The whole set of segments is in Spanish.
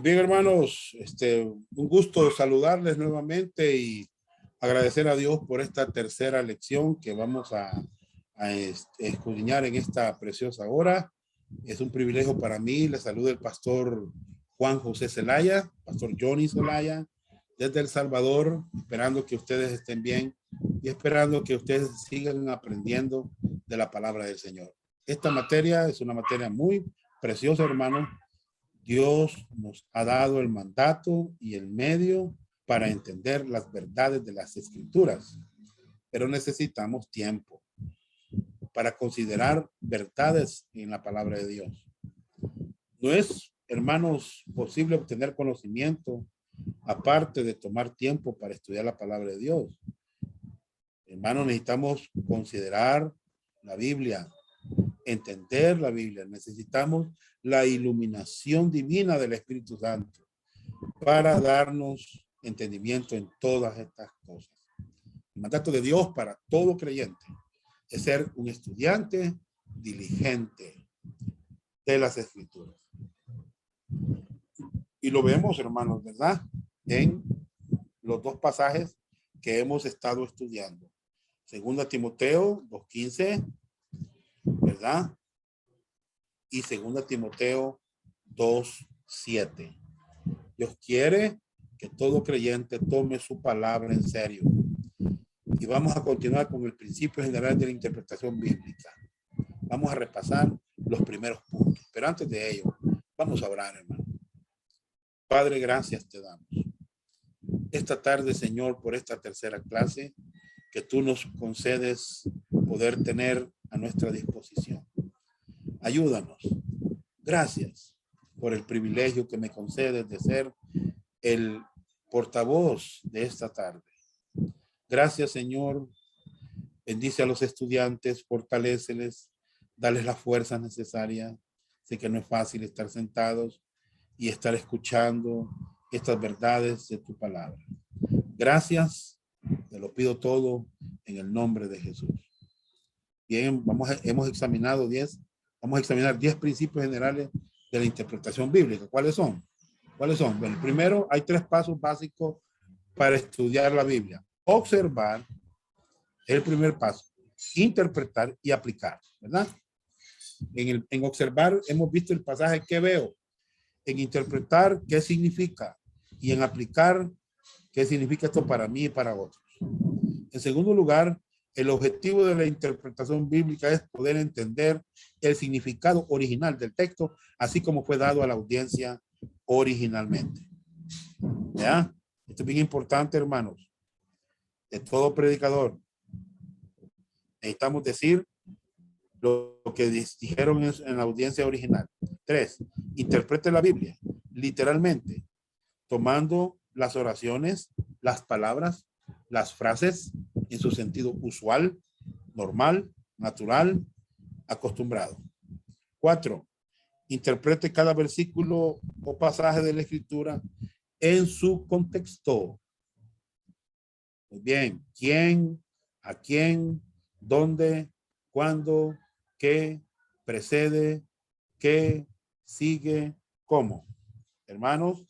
Bien, hermanos, un gusto saludarles nuevamente y agradecer a Dios por esta tercera lección que vamos a escudriñar en esta preciosa hora. Es un privilegio para mí. Les saluda el pastor Juan José Zelaya, pastor Johnny Zelaya, desde El Salvador, esperando que ustedes estén bien y esperando que ustedes sigan aprendiendo de la palabra del Señor. Esta materia es una materia muy preciosa, hermano. Dios nos ha dado el mandato y el medio para entender las verdades de las escrituras, pero necesitamos tiempo para considerar verdades en la palabra de Dios. No es, hermanos, posible obtener conocimiento aparte de tomar tiempo para estudiar la palabra de Dios. Hermanos, necesitamos considerar la Biblia, entender la Biblia. Necesitamos la iluminación divina del Espíritu Santo para darnos entendimiento en todas estas cosas. El mandato de Dios para todo creyente es ser un estudiante diligente de las Escrituras. Y lo vemos, hermanos, ¿verdad? En los dos pasajes que hemos estado estudiando. Segunda Timoteo 2:15, ¿verdad? Y Segunda Timoteo 2:7. Dios quiere que todo creyente tome su palabra en serio. Y vamos a continuar con el principio general de la interpretación bíblica. Vamos a repasar los primeros puntos. Pero antes de ello, vamos a orar, hermano. Padre, gracias te damos. Esta tarde, Señor, por esta tercera clase que tú nos concedes poder tener a nuestra disposición. Ayúdanos. Gracias por el privilegio que me concedes de ser el portavoz de esta tarde. Gracias, Señor. Bendice a los estudiantes, fortaléceles, dales la fuerza necesaria. Sé que no es fácil estar sentados y estar escuchando estas verdades de tu palabra. Gracias, te lo pido todo en el nombre de Jesús. Bien, hemos examinado 10, vamos a examinar 10 principios generales de la interpretación bíblica. ¿Cuáles son? ¿Cuáles son? Bueno, primero, hay 3 pasos básicos para estudiar la Biblia. Observar es el primer paso. Interpretar y aplicar, ¿verdad? En observar hemos visto el pasaje que veo. En interpretar, ¿qué significa? Y en aplicar, ¿qué significa esto para mí y para otros? En segundo lugar, el objetivo de la interpretación bíblica es poder entender el significado original del texto, así como fue dado a la audiencia originalmente. ¿Ya? Esto es bien importante, hermanos. De todo predicador. Necesitamos decir lo que dijeron en la audiencia original. 3. Interprete la Biblia literalmente, tomando las oraciones, las palabras, las frases en su sentido usual, normal, natural, acostumbrado. 4. Interprete cada versículo o pasaje de la Escritura en su contexto. Muy bien. ¿Quién? ¿A quién? ¿Dónde? ¿Cuándo? ¿Qué? ¿Precede? ¿Qué? ¿Sigue? ¿Cómo? Hermanos,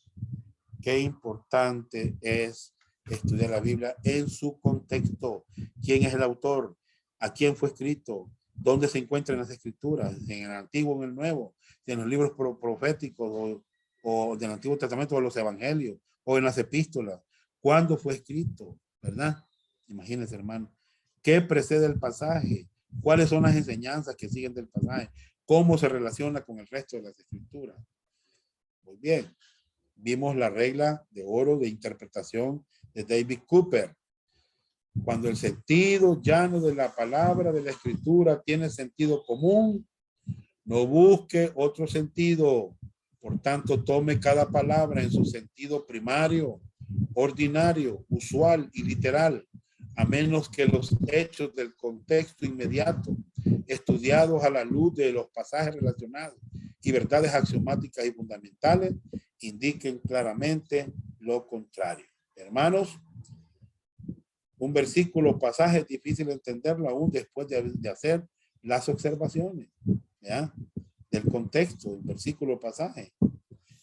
qué importante es estudiar la Biblia en su contexto. ¿Quién es el autor? ¿A quién fue escrito? ¿Dónde se encuentran las escrituras? ¿En el Antiguo o en el Nuevo? ¿En los libros proféticos o del Antiguo Testamento o los evangelios? ¿O en las epístolas? ¿Cuándo fue escrito? ¿Verdad? Imagínense, hermano. ¿Qué precede el pasaje? ¿Cuáles son las enseñanzas que siguen del pasaje? ¿Cómo se relaciona con el resto de las escrituras? Muy bien. Vimos la regla de oro de interpretación de David Cooper. Cuando el sentido llano de la palabra de la escritura tiene sentido común, no busque otro sentido. Por tanto, tome cada palabra en su sentido primario, ordinario, usual y literal, a menos que los hechos del contexto inmediato, estudiados a la luz de los pasajes relacionados y verdades axiomáticas y fundamentales, indiquen claramente lo contrario. Hermanos, un versículo o pasaje es difícil de entenderlo aún después de hacer las observaciones, ¿ya? Del contexto, del versículo o pasaje.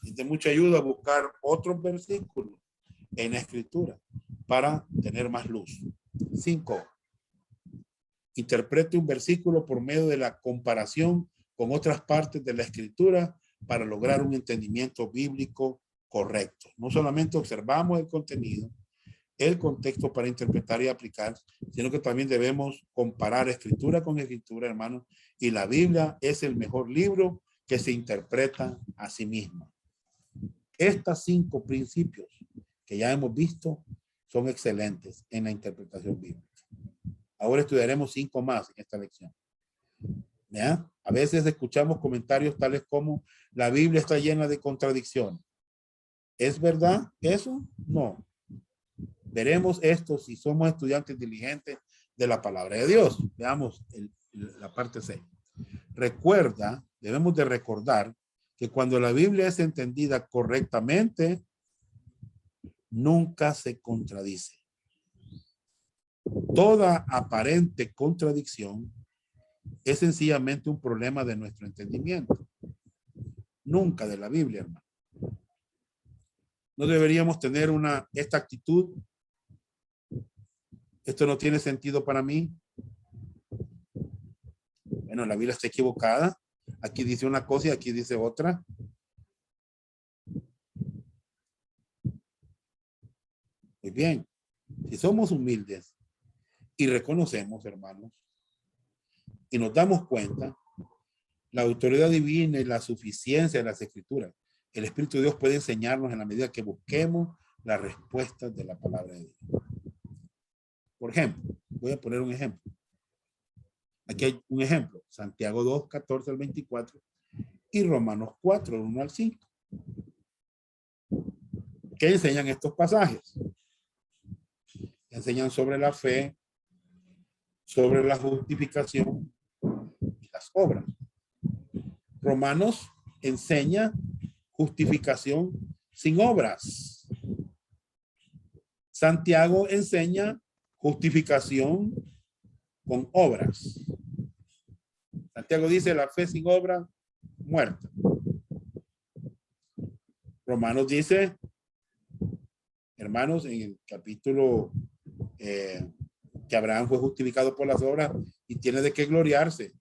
Es Es de mucha ayuda buscar otros versículos en la escritura para tener más luz. 5. Interprete un versículo por medio de la comparación con otras partes de la escritura para lograr un entendimiento bíblico correcto. No solamente observamos el contenido, el contexto para interpretar y aplicar, sino que también debemos comparar escritura con escritura, hermanos, y la Biblia es el mejor libro que se interpreta a sí misma. Estos 5 principios que ya hemos visto son excelentes en la interpretación bíblica. Ahora estudiaremos 5 más en esta lección. ¿Ya? A veces escuchamos comentarios tales como la Biblia está llena de contradicciones. ¿Es verdad eso? No. Veremos esto si somos estudiantes diligentes de la palabra de Dios. Veamos la parte 6. Recuerda, debemos de recordar que cuando la Biblia es entendida correctamente, nunca se contradice. Toda aparente contradicción es sencillamente un problema de nuestro entendimiento. Nunca de la Biblia, hermano. No deberíamos tener esta actitud. Esto no tiene sentido para mí. Bueno, la Biblia está equivocada. Aquí dice una cosa y aquí dice otra. Muy bien. Si somos humildes y reconocemos, hermanos, y nos damos cuenta, la autoridad divina y la suficiencia de las escrituras, el Espíritu de Dios puede enseñarnos en la medida que busquemos las respuestas de la palabra de Dios. Por ejemplo, voy a poner un ejemplo. Aquí hay un ejemplo, Santiago 2, 14 al 24 y Romanos 4, 1 al 5. ¿Qué enseñan estos pasajes? Enseñan sobre la fe, sobre la justificación y las obras. Romanos enseña justificación sin obras. Santiago enseña justificación con obras. Santiago dice la fe sin obra, muerta. Romanos dice, hermanos, en el capítulo que Abraham fue justificado por las obras y tiene de qué gloriarse,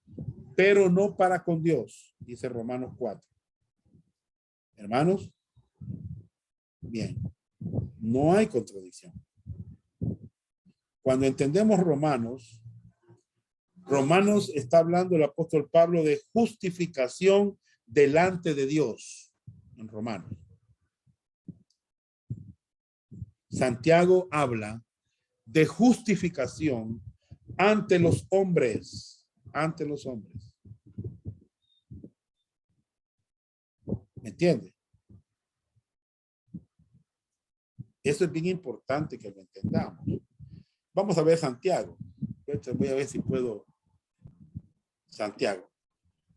pero no para con Dios, dice Romanos 4. Hermanos, bien, no hay contradicción. Cuando entendemos Romanos está hablando el apóstol Pablo de justificación delante de Dios en Romanos. Santiago habla de justificación ante los hombres, ¿Me entiende? Eso es bien importante que lo entendamos. Vamos a ver Santiago. Voy a ver si puedo. Santiago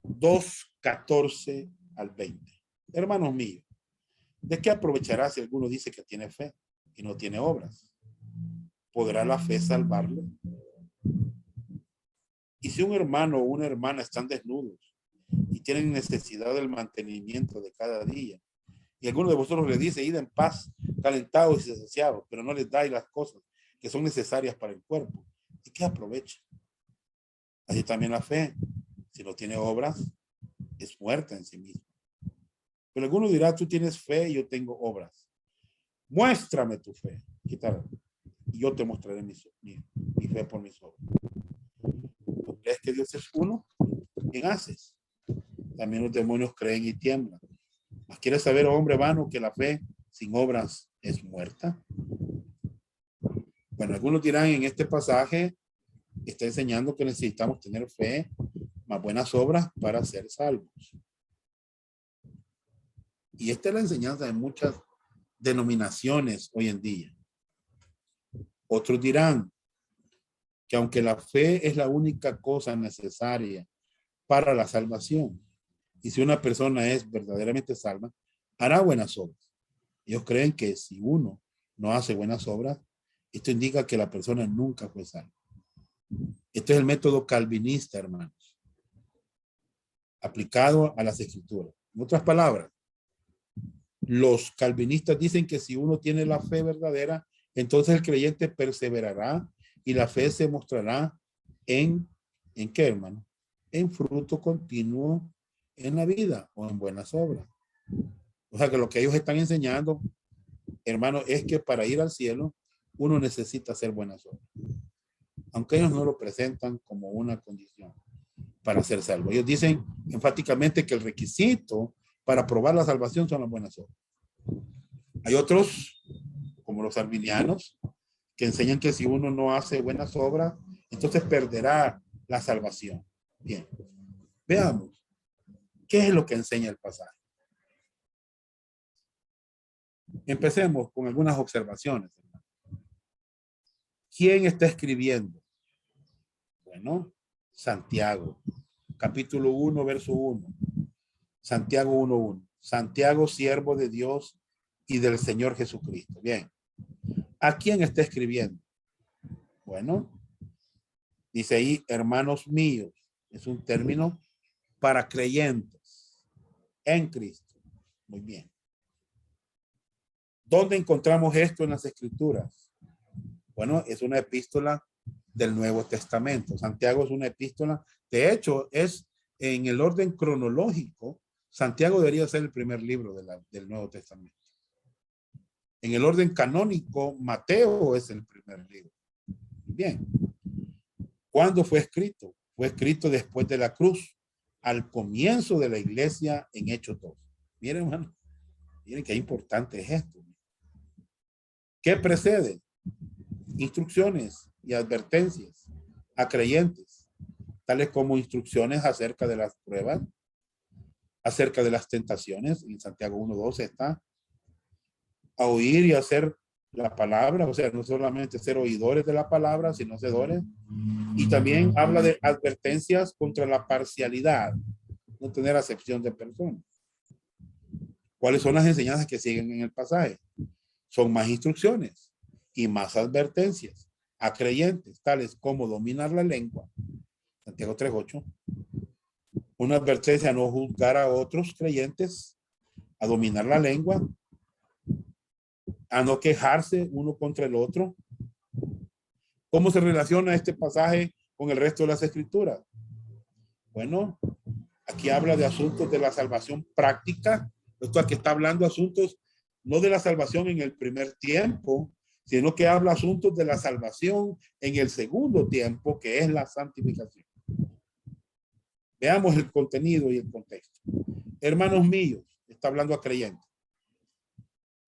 2, 14 al 20. Hermanos míos, ¿de qué aprovechará si alguno dice que tiene fe y no tiene obras? ¿Podrá la fe salvarlo? Y si un hermano o una hermana están desnudos y tienen necesidad del mantenimiento de cada día, y alguno de vosotros le dice, id en paz, calentados y saciados, pero no les dais las cosas que son necesarias para el cuerpo, ¿y qué aprovecha? Así también la fe, si no tiene obras, es muerta en sí misma. Pero alguno dirá, tú tienes fe y yo tengo obras. Muéstrame tu fe. Quítalo. Y yo te mostraré mi fe por mis obras. ¿Tú crees que Dios es uno? ¿Quién haces? También los demonios creen y tiemblan. ¿Mas quieres saber, hombre vano, que la fe sin obras es muerta? Bueno, algunos dirán en este pasaje está enseñando que necesitamos tener fe, más buenas obras para ser salvos. Y esta es la enseñanza de muchas denominaciones hoy en día. Otros dirán que aunque la fe es la única cosa necesaria para la salvación, y si una persona es verdaderamente salva, hará buenas obras. Ellos creen que si uno no hace buenas obras, esto indica que la persona nunca fue salva. Este es el método calvinista, hermanos, aplicado a las escrituras. En otras palabras, Los calvinistas dicen que si uno tiene la fe verdadera, entonces el creyente perseverará y la fe se mostrará ¿en qué, hermano? En fruto continuo en la vida o en buenas obras. O sea que lo que ellos están enseñando, hermano, es que para ir al cielo uno necesita hacer buenas obras. Aunque ellos no lo presentan como una condición para ser salvo. Ellos dicen enfáticamente que el requisito para probar la salvación son las buenas obras. Hay otros, como los arminianos, que enseñan que si uno no hace buenas obras, entonces perderá la salvación. Bien, veamos, ¿qué es lo que enseña el pasaje? Empecemos con algunas observaciones. ¿Quién está escribiendo? Bueno, Santiago, capítulo 1, verso 1. Santiago 1:1. Santiago, siervo de Dios y del Señor Jesucristo. Bien. ¿A quién está escribiendo? Bueno, dice ahí, hermanos míos. Es un término para creyentes en Cristo. Muy bien. ¿Dónde encontramos esto en las Escrituras? Bueno, es una epístola del Nuevo Testamento. Santiago es una epístola. De hecho, es en el orden cronológico. Santiago debería ser el primer libro del Nuevo Testamento. En el orden canónico, Mateo es el primer libro. Bien. ¿Cuándo fue escrito? Fue escrito después de la cruz, al comienzo de la iglesia en Hechos 2. Miren, hermano, miren qué importante es esto. ¿Qué precede? Instrucciones y advertencias a creyentes, tales como instrucciones acerca de las pruebas, acerca de las tentaciones. En Santiago 1:12 está a oír y hacer la palabra, o sea, no solamente ser oidores de la palabra, sino hacedores. Y también habla de advertencias contra la parcialidad, no tener acepción de personas. ¿Cuáles son las enseñanzas que siguen en el pasaje? Son más instrucciones y más advertencias a creyentes, tales como dominar la lengua. Santiago 3:8. Una advertencia a no juzgar a otros creyentes, a dominar la lengua, a no quejarse uno contra el otro. ¿Cómo se relaciona este pasaje con el resto de las escrituras? Bueno, aquí habla de asuntos de la salvación práctica. Esto aquí está hablando de asuntos no de la salvación en el primer tiempo, sino que habla asuntos de la salvación en el segundo tiempo, que es la santificación. Veamos el contenido y el contexto. Hermanos míos, está hablando a creyentes.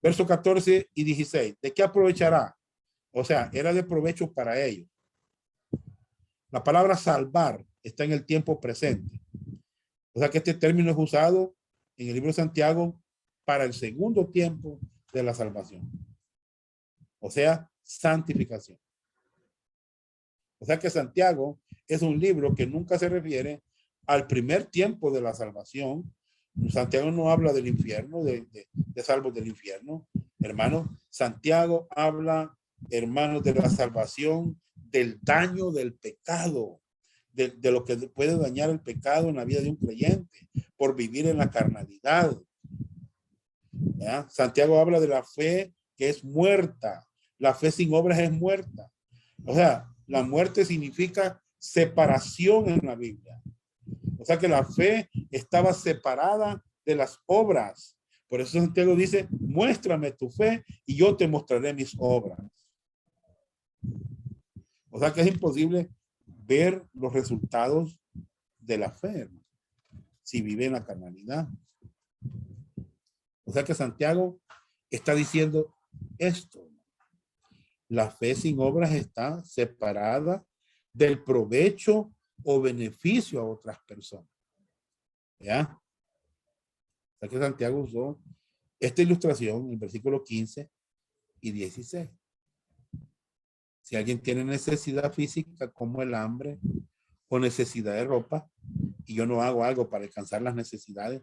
Versos 14 y 16. ¿De qué aprovechará? O sea, era de provecho para ellos. La palabra salvar está en el tiempo presente. O sea que este término es usado en el libro de Santiago para el segundo tiempo de la salvación. O sea, santificación. O sea que Santiago es un libro que nunca se refiere al primer tiempo de la salvación. Santiago no habla del infierno, de salvos del infierno. Hermanos, Santiago habla, hermanos, de la salvación, del daño del pecado, de lo que puede dañar el pecado en la vida de un creyente por vivir en la carnalidad. ¿Ya? Santiago habla de la fe que es muerta. La fe sin obras es muerta. O sea, la muerte significa separación en la Biblia. O sea que la fe estaba separada de las obras. Por eso Santiago dice, muéstrame tu fe y yo te mostraré mis obras. O sea que es imposible ver los resultados de la fe, hermano, si vive en la carnalidad. O sea que Santiago está diciendo esto. La fe sin obras está separada del provecho o beneficio a otras personas. ¿Ya? O sea que Santiago usó esta ilustración en el versículo 15 y 16. Si alguien tiene necesidad física como el hambre o necesidad de ropa, y yo no hago algo para alcanzar las necesidades,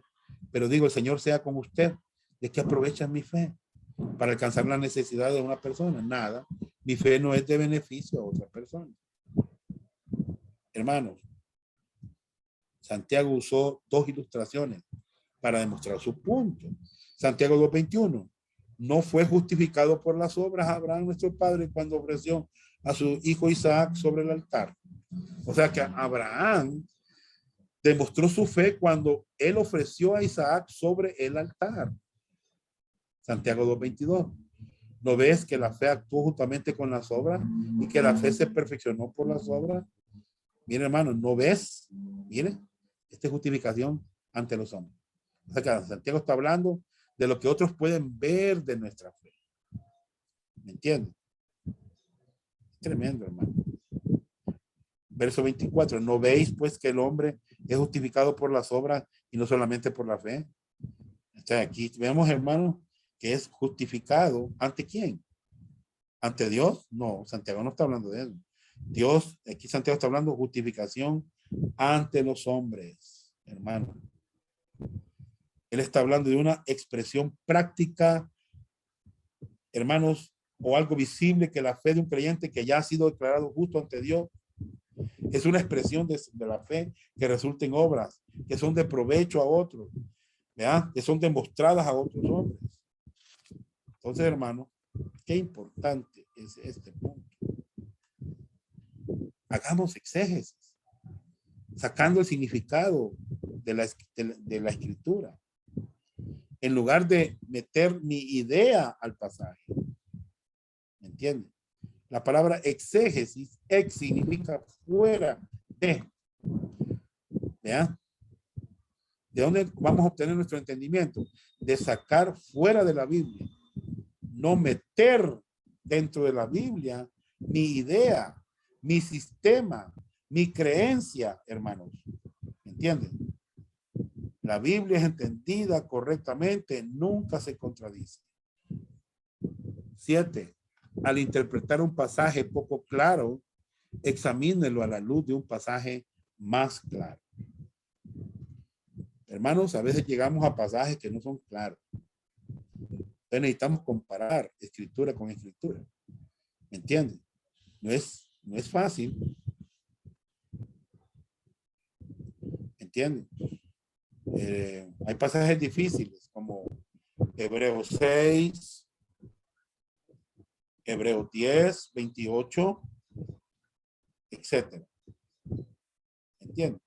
pero digo, el Señor sea con usted, ¿de qué aprovecha mi fe para alcanzar las necesidades de una persona? Nada. Mi fe no es de beneficio a otra persona. Hermanos, Santiago usó dos ilustraciones para demostrar su punto. Santiago 2:21. No fue justificado por las obras Abraham, nuestro padre, cuando ofreció a su hijo Isaac sobre el altar. O sea que Abraham demostró su fe cuando él ofreció a Isaac sobre el altar. Santiago 2:22. ¿No ves que la fe actuó juntamente con las obras y que la fe se perfeccionó por las obras? Mire, hermano, ¿no ves? Mire, esta es justificación ante los hombres. O sea que Santiago está hablando de lo que otros pueden ver de nuestra fe. ¿Me entienden? Tremendo, hermano. Verso 24. ¿No veis pues que el hombre es justificado por las obras y no solamente por la fe? O sea, aquí vemos, hermano, que es justificado. ¿Ante quién? ¿Ante Dios? No, Santiago no está hablando de eso. Dios, aquí Santiago está hablando de justificación ante los hombres, hermano. Él está hablando de una expresión práctica, hermanos, o algo visible que la fe de un creyente que ya ha sido declarado justo ante Dios es una expresión de la fe que resulta en obras, que son de provecho a otros, ¿verdad? Que son demostradas a otros hombres. Entonces, hermano, qué importante es este punto. Hagamos exégesis, sacando el significado de la escritura, en lugar de meter mi idea al pasaje. ¿Me entienden? La palabra exégesis, ex significa fuera de. ¿Ya? ¿De dónde vamos a obtener nuestro entendimiento? De sacar fuera de la Biblia. No meter dentro de la Biblia mi idea, mi sistema, mi creencia, hermanos. ¿Me entienden? La Biblia es entendida correctamente, nunca se contradice. 7. Al interpretar un pasaje poco claro, examínelo a la luz de un pasaje más claro. Hermanos, a veces llegamos a pasajes que no son claros. Entonces necesitamos comparar escritura con escritura. ¿Me entienden? No es fácil. ¿Me entienden? Hay pasajes difíciles como Hebreos 6, Hebreos 10, 28, etcétera. ¿Entienden?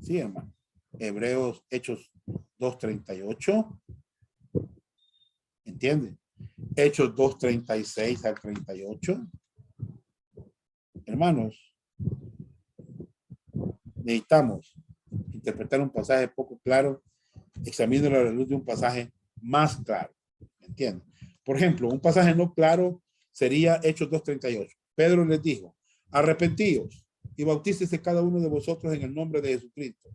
Sí, hermano. Hebreos, Hechos 2:38. ¿Entienden? Hechos 2:36 al 38. Hermanos, necesitamos interpretar un pasaje poco claro, examínalo a la luz de un pasaje más claro. ¿Entienden? Por ejemplo, un pasaje no claro sería Hechos 2:38. Pedro les dijo, arrepentíos y bautícese cada uno de vosotros en el nombre de Jesucristo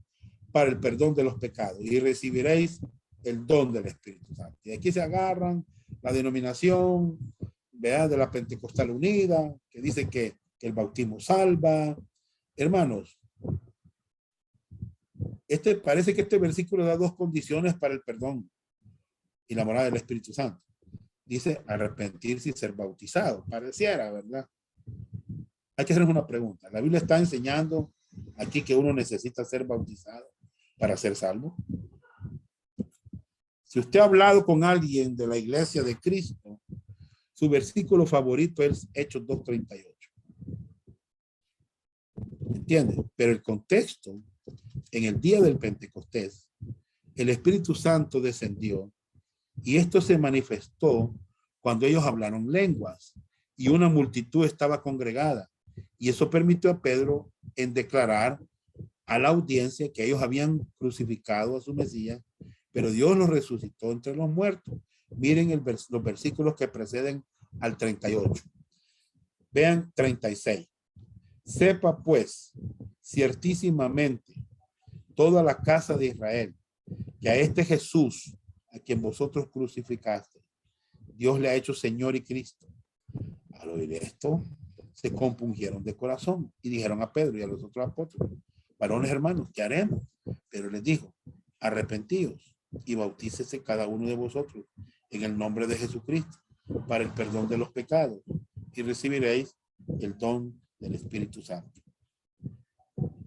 para el perdón de los pecados y recibiréis el don del Espíritu Santo. Y aquí se agarran la denominación, ¿verdad?, de la Pentecostal Unida, que dice que el bautismo salva. Hermanos, parece que este versículo da dos condiciones para el perdón y la morada del Espíritu Santo. Dice arrepentirse y ser bautizado. Pareciera, ¿verdad? Hay que hacernos una pregunta. La Biblia está enseñando aquí que uno necesita ser bautizado para ser salvo. Si usted ha hablado con alguien de la iglesia de Cristo, su versículo favorito es Hechos 2:38. ¿Entiende? Pero el contexto, en el día del Pentecostés, el Espíritu Santo descendió y esto se manifestó cuando ellos hablaron lenguas y una multitud estaba congregada. Y eso permitió a Pedro en declarar a la audiencia que ellos habían crucificado a su Mesías, pero Dios lo resucitó entre los muertos. Miren los versículos que preceden al 38. Vean 36. Sepa pues ciertísimamente toda la casa de Israel que a este Jesús, a quien vosotros crucificaste, Dios le ha hecho Señor y Cristo. Al oír esto, se compungieron de corazón y dijeron a Pedro y a los otros apóstoles, varones hermanos, ¿qué haremos? Pero les dijo, arrepentíos y bautícese cada uno de vosotros en el nombre de Jesucristo para el perdón de los pecados y recibiréis el don del Espíritu Santo.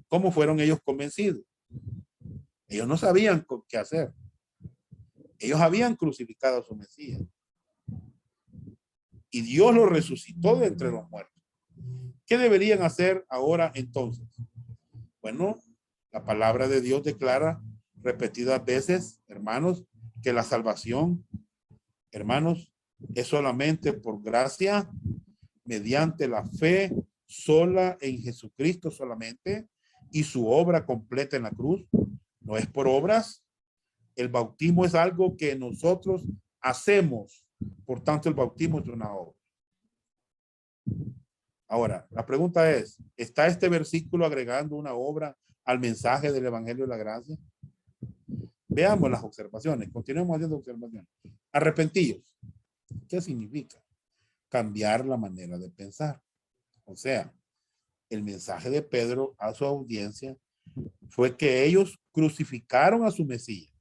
¿Cómo fueron ellos convencidos? Ellos no sabían qué hacer. Ellos habían crucificado a su Mesías. Y Dios lo resucitó de entre los muertos. ¿Qué deberían hacer ahora entonces? Bueno, la palabra de Dios declara repetidas veces, hermanos, que la salvación, hermanos, es solamente por gracia, mediante la fe sola en Jesucristo solamente y su obra completa en la cruz. No es por obras. El bautismo es algo que nosotros hacemos. Por tanto, el bautismo es una obra. Ahora, la pregunta es, ¿está este versículo agregando una obra al mensaje del Evangelio de la Gracia? Veamos las observaciones. Continuemos haciendo observaciones. Arrepentidos. ¿Qué significa? Cambiar la manera de pensar. O sea, el mensaje de Pedro a su audiencia fue que ellos crucificaron a su Mesías.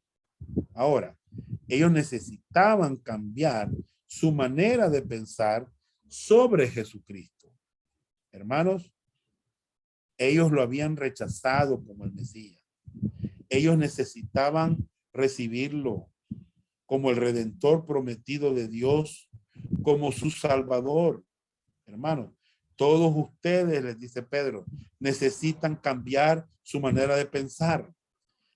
Ahora, ellos necesitaban cambiar su manera de pensar sobre Jesucristo. Hermanos, ellos lo habían rechazado como el Mesías. Ellos necesitaban recibirlo como el Redentor prometido de Dios, como su Salvador. Hermanos, todos ustedes, les dice Pedro, necesitan cambiar su manera de pensar.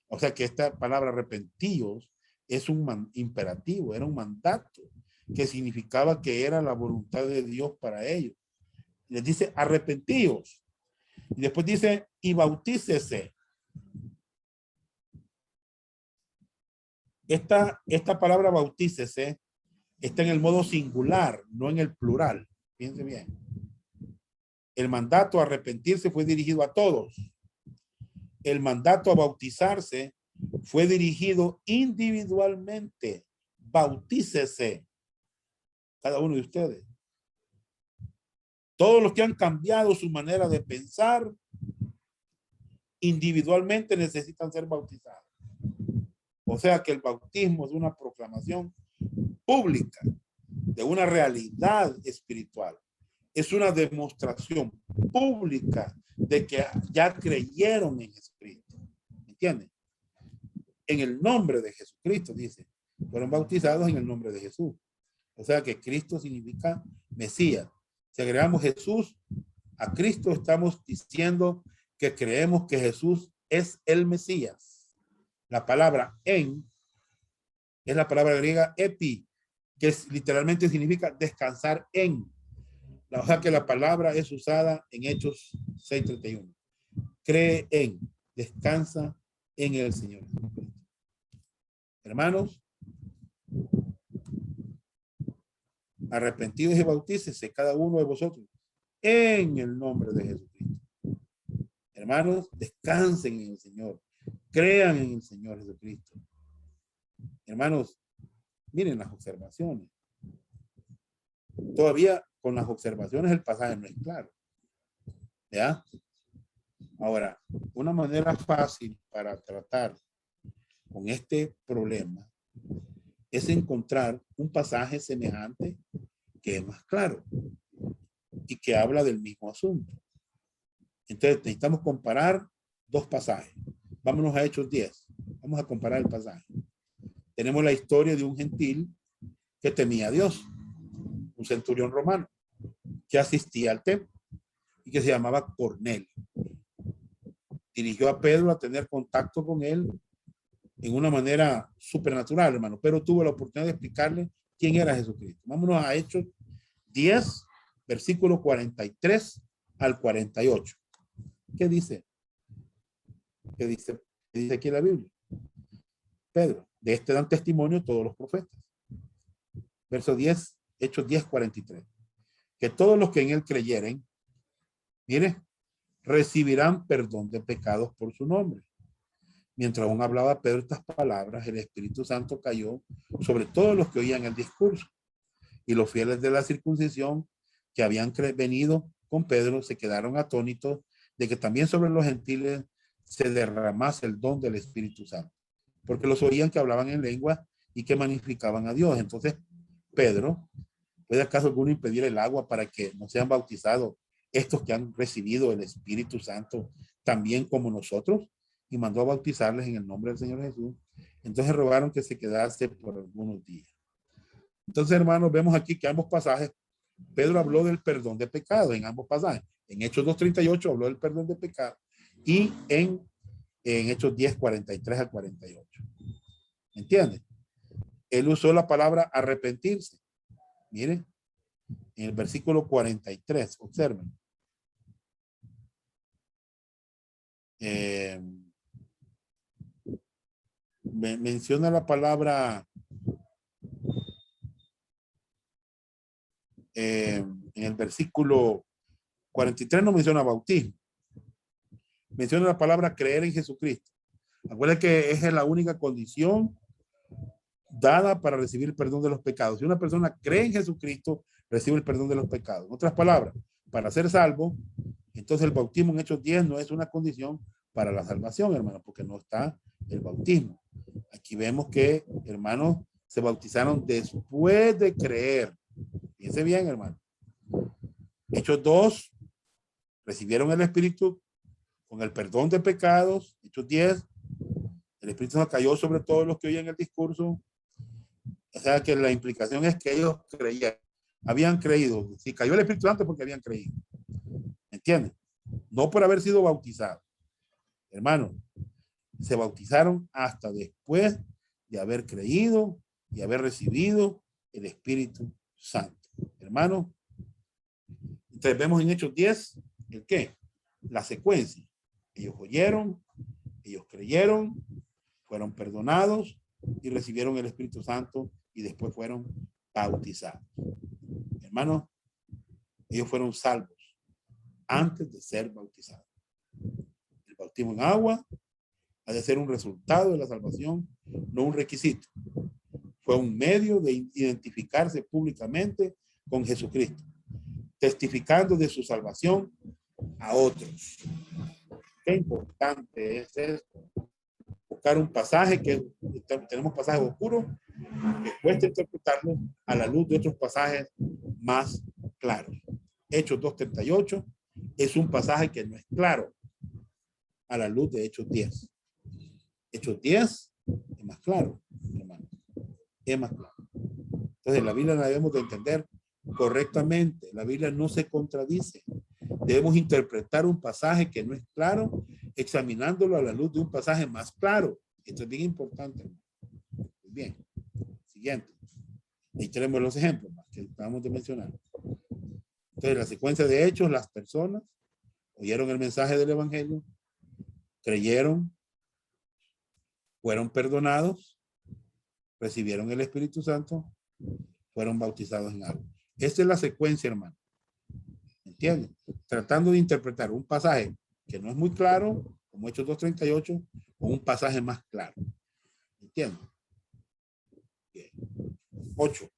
O sea que esta palabra arrepentíos es un imperativo, era un mandato que significaba que era la voluntad de Dios para ellos. Les dice arrepentíos. Y después dice y bautícese. Esta palabra bautícese está en el modo singular, no en el plural. Fíjense bien. El mandato a arrepentirse fue dirigido a todos. El mandato a bautizarse fue dirigido individualmente. Bautícese cada uno de ustedes. Todos los que han cambiado su manera de pensar individualmente necesitan ser bautizados. O sea que el bautismo es una proclamación pública de una realidad espiritual. Es una demostración pública de que ya creyeron en Jesucristo. ¿Entienden? En el nombre de Jesucristo, dice. Fueron bautizados en el nombre de Jesús. O sea que Cristo significa Mesías. Si agregamos Jesús a Cristo, estamos diciendo que creemos que Jesús es el Mesías. La palabra en es la palabra griega epi, que literalmente significa descansar en. O sea que la palabra es usada en Hechos 6:31. Cree en, descansa en el Señor. Hermanos, arrepentidos y bautícese cada uno de vosotros en el nombre de Jesucristo. Hermanos, descansen en el Señor. Crean en el Señor Jesucristo. Hermanos, miren las observaciones. Todavía con las observaciones el pasaje no es claro. ¿Ya? Ahora, una manera fácil para tratar con este problema es encontrar un pasaje semejante que es más claro y que habla del mismo asunto. Entonces necesitamos comparar dos pasajes. Vámonos a Hechos 10. Vamos a comparar el pasaje. Tenemos la historia de un gentil que temía a Dios, un centurión romano que asistía al templo y que se llamaba Cornelio. Dirigió a Pedro a tener contacto con él en una manera supernatural, hermano, pero tuvo la oportunidad de explicarle quién era Jesucristo. Vámonos a Hechos 10, versículo 43 al 48. ¿Qué dice? ¿Qué dice? ¿Qué dice aquí en la Biblia? Pedro, de este dan testimonio todos los profetas. Verso 10, Hechos 10, 43. Que todos los que en él creyeren, mire, recibirán perdón de pecados por su nombre. Mientras aún hablaba Pedro estas palabras, el Espíritu Santo cayó sobre todos los que oían el discurso. Y los fieles de la circuncisión que habían venido con Pedro se quedaron atónitos de que también sobre los gentiles se derramase el don del Espíritu Santo. Porque los oían que hablaban en lengua y que magnificaban a Dios. Entonces, Pedro, ¿puede acaso alguno impedir el agua para que no sean bautizados estos que han recibido el Espíritu Santo también como nosotros? y mandó a bautizarles en el nombre del Señor Jesús. Entonces rogaron que se quedase por algunos días. Entonces, hermanos, vemos aquí que ambos pasajes, Pedro habló del perdón de pecados en ambos pasajes. En Hechos 2:38 habló del perdón de pecados y en Hechos 10:43 al 48. ¿Entienden? Él usó la palabra arrepentirse. Miren, en el versículo 43, observen. Menciona la palabra en el versículo 43 no menciona bautismo. Menciona la palabra creer en Jesucristo. Acuérdense que esa es la única condición dada para recibir el perdón de los pecados. Si una persona cree en Jesucristo, recibe el perdón de los pecados. En otras palabras, para ser salvo, entonces el bautismo en Hechos 10 no es una condición para la salvación, hermano, porque no está el bautismo. Aquí vemos que, hermanos, se bautizaron después de creer. Fíjense bien, hermano. Hechos 2, recibieron el Espíritu con el perdón de pecados. Hechos 10, el Espíritu Santo cayó sobre todos los que oían el discurso. O sea que la implicación es que ellos creían, habían creído. Si cayó el Espíritu Santo porque habían creído. ¿Entienden? No por haber sido bautizados. Hermanos, se bautizaron hasta después de haber creído y haber recibido el Espíritu Santo. Hermanos, entonces vemos en Hechos 10, ¿el qué? La secuencia. Ellos oyeron, ellos creyeron, fueron perdonados y recibieron el Espíritu Santo y después fueron bautizados. Hermanos, ellos fueron salvos antes de ser bautizados. El bautismo en agua ha de ser un resultado de la salvación, no un requisito. Fue un medio de identificarse públicamente con Jesucristo, testificando de su salvación a otros. Qué importante es esto. Buscar un pasaje que tenemos pasajes oscuros que cuesta interpretarlo a la luz de otros pasajes más claros. Hechos 2:38 es un pasaje que no es claro a la luz de Hechos 10. Hechos 10 es más claro, hermano. Es más claro. Entonces la Biblia la debemos de entender correctamente. La Biblia no se contradice. Debemos interpretar un pasaje que no es claro, examinándolo a la luz de un pasaje más claro. Esto es bien importante. Bien. Siguiente. Ahí tenemos los ejemplos que acabamos de mencionar. Entonces, la secuencia de hechos, las personas oyeron el mensaje del evangelio, creyeron, fueron perdonados, recibieron el Espíritu Santo, fueron bautizados en agua. Esta es la secuencia, hermano. ¿Entienden? Tratando de interpretar un pasaje que no es muy claro, como Hechos 2:38, o un pasaje más claro. ¿Entienden? Bien. 8.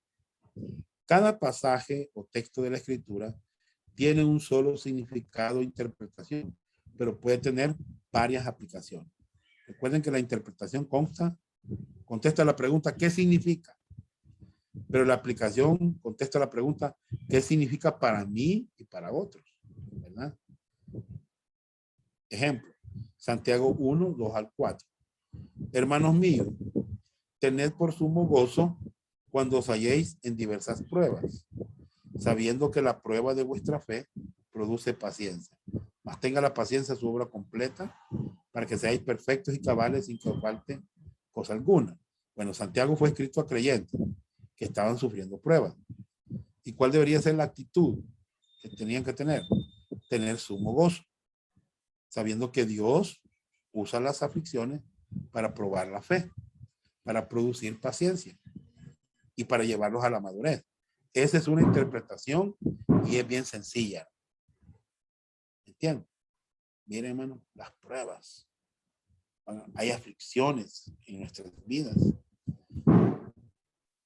Cada pasaje o texto de la Escritura tiene un solo significado e interpretación, pero puede tener varias aplicaciones. Recuerden que la interpretación contesta la pregunta ¿qué significa? Pero la aplicación contesta la pregunta ¿qué significa para mí y para otros? ¿Verdad? Ejemplo, Santiago 1:2-4. Hermanos míos, tened por sumo gozo cuando os halléis en diversas pruebas, sabiendo que la prueba de vuestra fe produce paciencia. Mas tenga la paciencia su obra completa, para que seáis perfectos y cabales sin que os falte cosa alguna. Bueno, Santiago fue escrito a creyentes que estaban sufriendo pruebas. ¿Y cuál debería ser la actitud que tenían que tener? Tener sumo gozo, sabiendo que Dios usa las aflicciones para probar la fe, para producir paciencia y para llevarlos a la madurez. Esa es una interpretación y es bien sencilla. ¿Entienden? Miren, hermano, las pruebas. Hay aflicciones en nuestras vidas.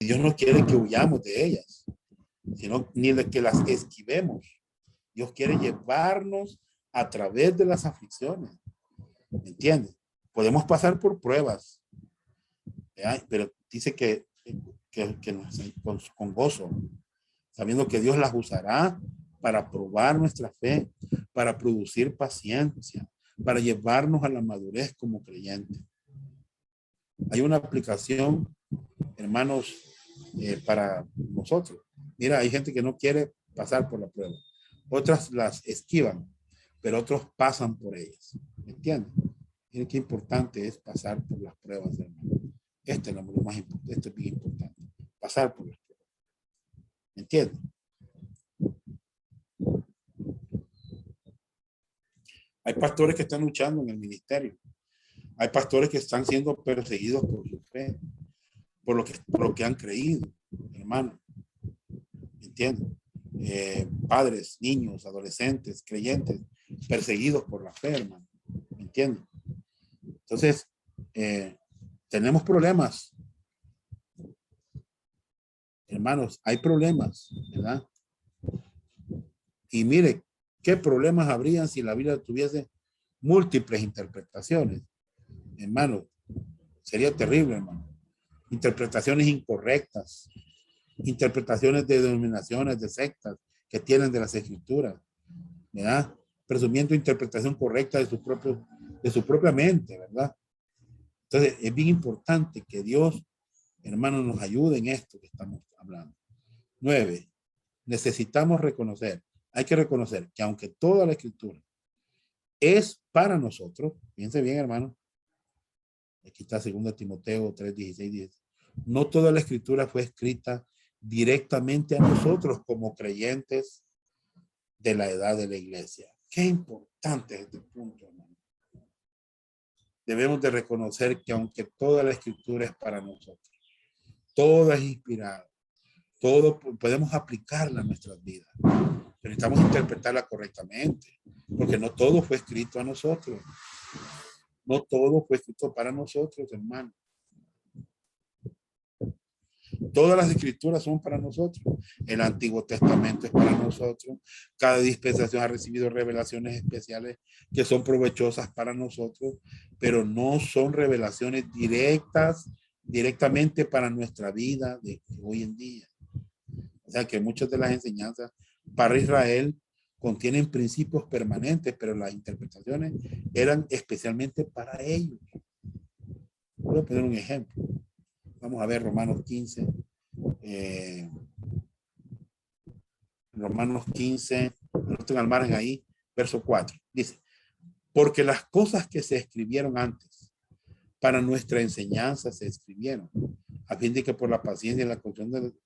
Dios no quiere que huyamos de ellas, sino ni de que las esquivemos. Dios quiere llevarnos a través de las aflicciones. ¿Entienden? Podemos pasar por pruebas, pero dice que con gozo, sabiendo que Dios las usará para probar nuestra fe, para producir paciencia, para llevarnos a la madurez como creyentes. Hay una aplicación, hermanos, para nosotros. Mira, hay gente que no quiere pasar por la prueba. Otras las esquivan, pero otros pasan por ellas. ¿Me entienden? Miren qué importante es pasar por las pruebas, hermano. Este es lo más importante, esto es bien importante. Pasar por las pruebas. ¿Me entienden? Hay pastores que están luchando en el ministerio. Hay pastores que están siendo perseguidos por su fe, por lo que han creído, hermano. ¿Entienden? Padres, niños, adolescentes, creyentes, perseguidos por la fe, hermano. ¿Me entienden? Entonces, tenemos problemas. Hermanos, hay problemas, ¿verdad? Y mire, ¿qué problemas habrían si la Biblia tuviese múltiples interpretaciones? Hermano, sería terrible, hermano. Interpretaciones incorrectas, interpretaciones de denominaciones, de sectas que tienen de las escrituras, ¿verdad? Presumiendo interpretación correcta de su propia mente, ¿verdad? Entonces, es bien importante que Dios, hermano, nos ayude en esto que estamos hablando. 9. Necesitamos reconocer, hay que reconocer que aunque toda la escritura es para nosotros, fíjense bien, hermano, aquí está 2 Timoteo 3, 16, 10. No toda la escritura fue escrita directamente a nosotros como creyentes de la edad de la iglesia. Qué importante es este punto, hermano. Debemos de reconocer que aunque toda la escritura es para nosotros, toda es inspirada, todo podemos aplicarla a nuestras vidas, pero necesitamos interpretarla correctamente, porque no todo fue escrito a nosotros. No todo fue escrito para nosotros, hermano. Todas las escrituras son para nosotros. El Antiguo Testamento es para nosotros. Cada dispensación ha recibido revelaciones especiales que son provechosas para nosotros, pero no son revelaciones directamente para nuestra vida de hoy en día. O sea que muchas de las enseñanzas para Israel contienen principios permanentes, pero las interpretaciones eran especialmente para ellos. Voy a poner un ejemplo. Vamos a ver Romanos 15. Romanos 15, no tengo al margen ahí, verso 4. Dice, porque las cosas que se escribieron antes para nuestra enseñanza se escribieron, a fin de que por la paciencia y la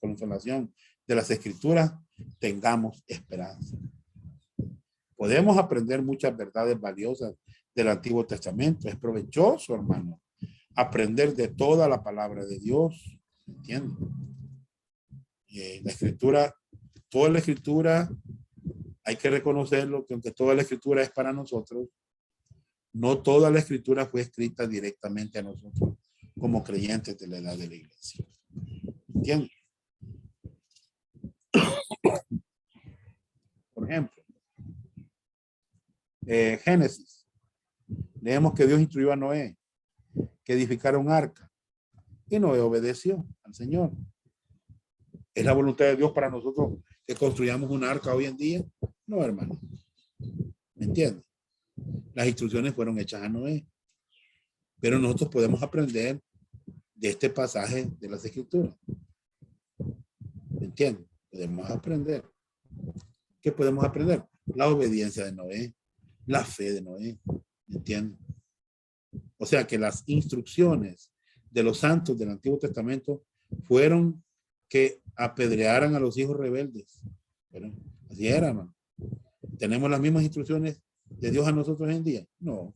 consolación de las escrituras tengamos esperanza. Podemos aprender muchas verdades valiosas del Antiguo Testamento. Es provechoso, hermano, aprender de toda la palabra de Dios. ¿Entienden? La escritura, toda la escritura, hay que reconocerlo, que aunque toda la escritura es para nosotros, no toda la escritura fue escrita directamente a nosotros como creyentes de la edad de la iglesia. ¿Entienden? Por ejemplo, Génesis. Leemos que Dios instruyó a Noé que edificara un arca y Noé obedeció al Señor. ¿Es la voluntad de Dios para nosotros que construyamos un arca hoy en día? No, hermano. ¿Me entiendes? Las instrucciones fueron hechas a Noé. Pero nosotros podemos aprender de este pasaje de las escrituras. ¿Me entiendes? Podemos aprender. ¿Qué podemos aprender? La obediencia de Noé, la fe de Noé. ¿Me entiendes? O sea que las instrucciones de los santos del Antiguo Testamento fueron que apedrearan a los hijos rebeldes. Pero así era, hermano. ¿Tenemos las mismas instrucciones de Dios a nosotros hoy en día? No.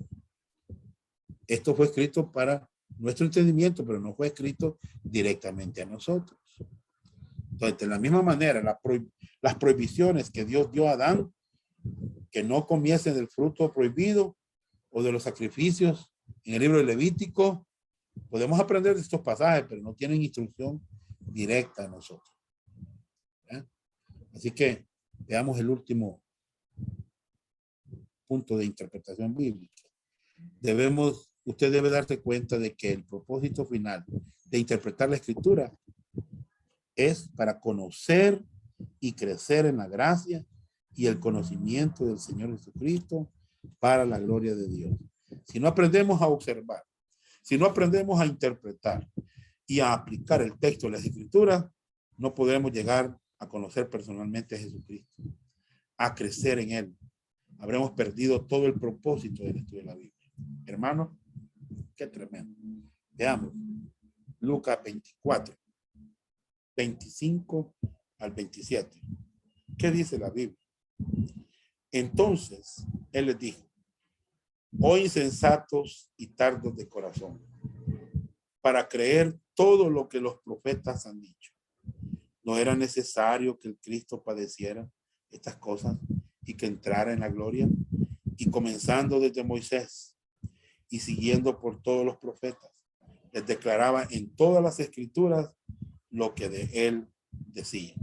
Esto fue escrito para nuestro entendimiento, pero no fue escrito directamente a nosotros. Entonces, de la misma manera, las prohibiciones que Dios dio a Adán, que no comiesen del fruto prohibido o de los sacrificios en el libro de Levítico, podemos aprender de estos pasajes, pero no tienen instrucción directa a nosotros. ¿Ya? Así que veamos el último punto de interpretación bíblica. Usted debe darse cuenta de que el propósito final de interpretar la escritura es para conocer y crecer en la gracia y el conocimiento del Señor Jesucristo para la gloria de Dios. Si no aprendemos a observar, si no aprendemos a interpretar y a aplicar el texto de las Escrituras, no podremos llegar a conocer personalmente a Jesucristo, a crecer en Él. Habremos perdido todo el propósito del estudio de la Biblia. Hermanos, qué tremendo. Veamos, Lucas 24, 25 al 27. ¿Qué dice la Biblia? Entonces, Él les dijo, oh insensatos y tardos de corazón, para creer todo lo que los profetas han dicho. ¿No era necesario que el Cristo padeciera estas cosas y que entrara en la gloria? Y comenzando desde Moisés y siguiendo por todos los profetas, les declaraba en todas las escrituras lo que de él decía.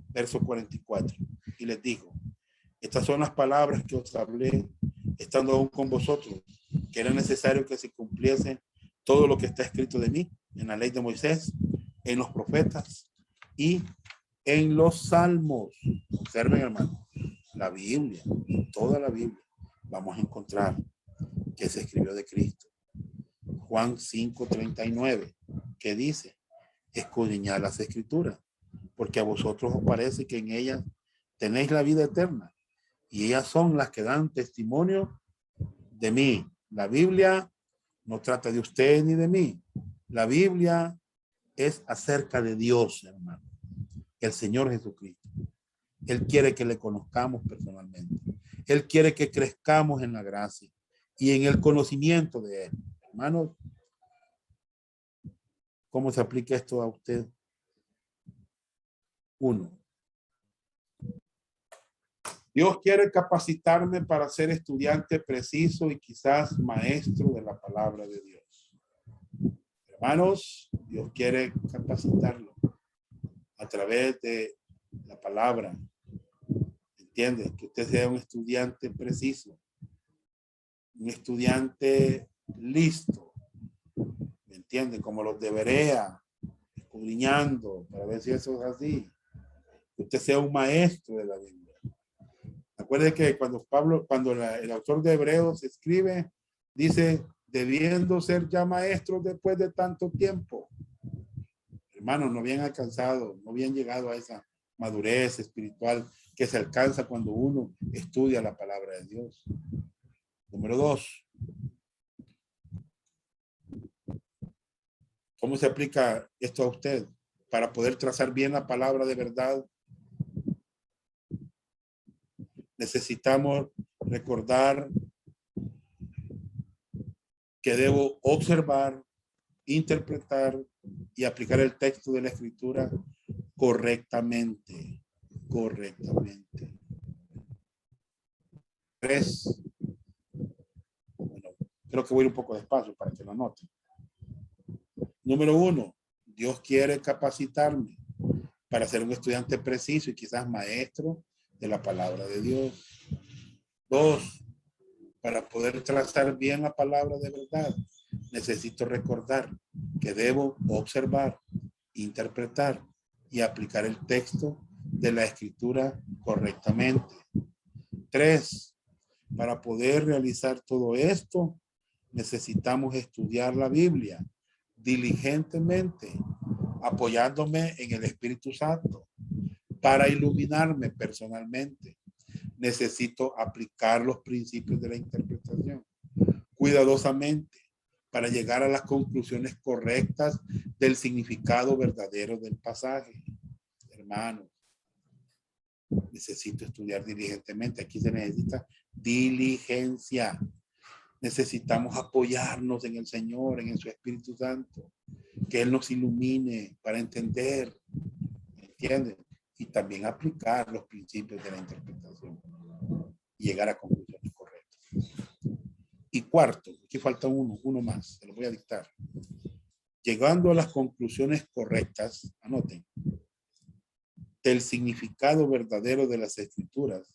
Verso 44. Y les dijo, estas son las palabras que os hablé estando aún con vosotros, que era necesario que se cumpliese todo lo que está escrito de mí en la ley de Moisés, en los profetas y en los salmos. Observen, hermano, la Biblia, toda la Biblia, vamos a encontrar que se escribió de Cristo. Juan 5:39, que dice, escudriñad las escrituras, porque a vosotros os parece que en ellas tenéis la vida eterna, y ellas son las que dan testimonio de mí. La Biblia no trata de usted ni de mí. La Biblia es acerca de Dios, hermano, el Señor Jesucristo. Él quiere que le conozcamos personalmente. Él quiere que crezcamos en la gracia y en el conocimiento de Él. Hermanos, ¿cómo se aplica esto a usted? 1. Dios quiere capacitarme para ser estudiante preciso y quizás maestro de la palabra de Dios. Hermanos, Dios quiere capacitarlo a través de la palabra. ¿Entiende? Que usted sea un estudiante preciso, un estudiante listo. ¿Me entiende? Como los de Berea, escudriñando para ver si eso es así. Que usted sea un maestro de la Biblia. Acuerde que cuando el autor de Hebreos escribe, dice, debiendo ser ya maestros después de tanto tiempo. Hermanos, no habían alcanzado, no habían llegado a esa madurez espiritual que se alcanza cuando uno estudia la palabra de Dios. Número 2. ¿Cómo se aplica esto a usted? Para poder trazar bien la palabra de verdad, necesitamos recordar que debo observar, interpretar y aplicar el texto de la Escritura correctamente. 3. Bueno, creo que voy un poco despacio para que lo noten. Número 1, Dios quiere capacitarme para ser un estudiante preciso y quizás maestro de la palabra de Dios. 2, para poder trazar bien la palabra de verdad, necesito recordar que debo observar, interpretar y aplicar el texto de la Escritura correctamente. 3, para poder realizar todo esto, necesitamos estudiar la Biblia diligentemente, apoyándome en el Espíritu Santo para iluminarme personalmente. Necesito aplicar los principios de la interpretación cuidadosamente para llegar a las conclusiones correctas del significado verdadero del pasaje. Hermanos, necesito estudiar diligentemente. Aquí se necesita diligencia. Necesitamos apoyarnos en el Señor, en su Espíritu Santo, que Él nos ilumine para entender, ¿entienden? Y también aplicar los principios de la interpretación y llegar a conclusiones correctas. Y 4, aquí falta uno más, se lo voy a dictar. Llegando a las conclusiones correctas, anoten, del significado verdadero de las Escrituras,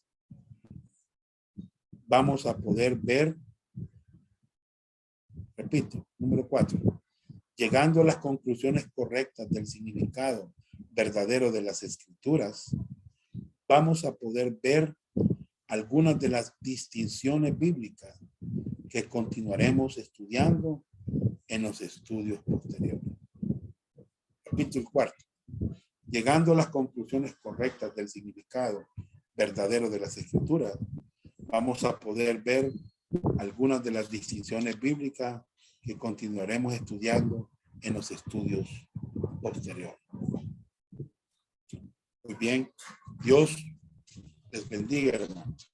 vamos a poder ver, repito, número 4, llegando a las conclusiones correctas del significado verdadero de las Escrituras, vamos a poder ver algunas de las distinciones bíblicas que continuaremos estudiando en los estudios posteriores. Capítulo 4. Llegando a las conclusiones correctas del significado verdadero de las Escrituras, vamos a poder ver algunas de las distinciones bíblicas que continuaremos estudiando en los estudios posteriores. Muy bien, Dios les bendiga, hermanos.